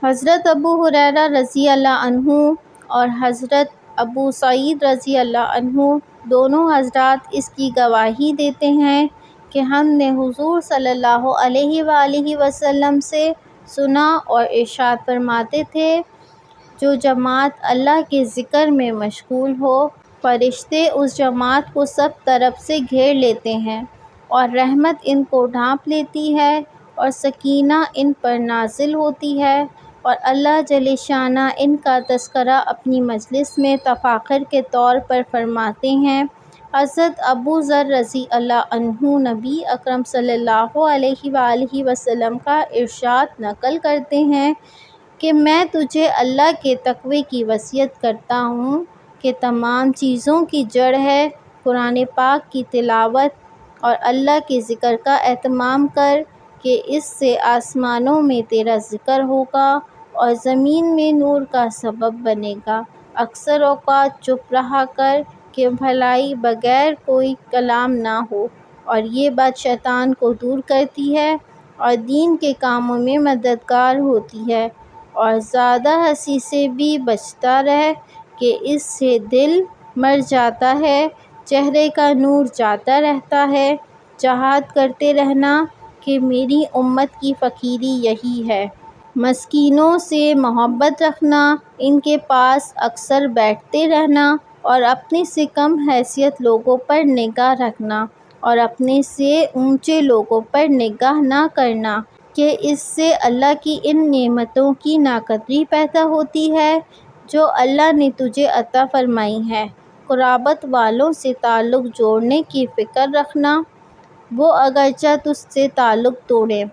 حضرت ابو ہریرہ رضی اللہ عنہ اور حضرت ابو سعید رضی اللہ عنہ دونوں حضرات اس کی گواہی دیتے ہیں کہ ہم نے حضور صلی اللہ علیہ وآلہ وسلم سے سنا اور ارشاد فرماتے تھے، جو جماعت اللہ کے ذکر میں مشغول ہو، فرشتے اس جماعت کو سب طرف سے گھیر لیتے ہیں اور رحمت ان کو ڈھانپ لیتی ہے اور سکینہ ان پر نازل ہوتی ہے، اور اللہ جل شانہ ان کا تذکرہ اپنی مجلس میں تفاخر کے طور پر فرماتے ہیں۔ حضرت ابو ذر رضی اللہ عنہ نبی اکرم صلی اللہ علیہ وآلہ وسلم کا ارشاد نقل کرتے ہیں کہ میں تجھے اللہ کے تقوی کی وصیت کرتا ہوں کہ تمام چیزوں کی جڑ ہے قرآن پاک کی تلاوت اور اللہ کے ذکر کا اہتمام کر، کہ اس سے آسمانوں میں تیرا ذکر ہوگا اور زمین میں نور کا سبب بنے گا۔ اکثر اوقات چپ رہا کر کہ بھلائی بغیر کوئی کلام نہ ہو، اور یہ بات شیطان کو دور کرتی ہے اور دین کے کاموں میں مددگار ہوتی ہے، اور زیادہ ہنسی سے بھی بچتا رہ کہ اس سے دل مر جاتا ہے، چہرے کا نور جاتا رہتا ہے۔ جہاد کرتے رہنا کہ میری امت کی فقیری یہی ہے۔ مسکینوں سے محبت رکھنا، ان کے پاس اکثر بیٹھتے رہنا، اور اپنے سے کم حیثیت لوگوں پر نگاہ رکھنا اور اپنے سے اونچے لوگوں پر نگاہ نہ کرنا، کہ اس سے اللہ کی ان نعمتوں کی ناقدری پیدا ہوتی ہے جو اللہ نے تجھے عطا فرمائی ہیں۔ قرابت والوں سے تعلق جوڑنے کی فکر رکھنا، وہ اگرچہ تجھ سے تعلق توڑیں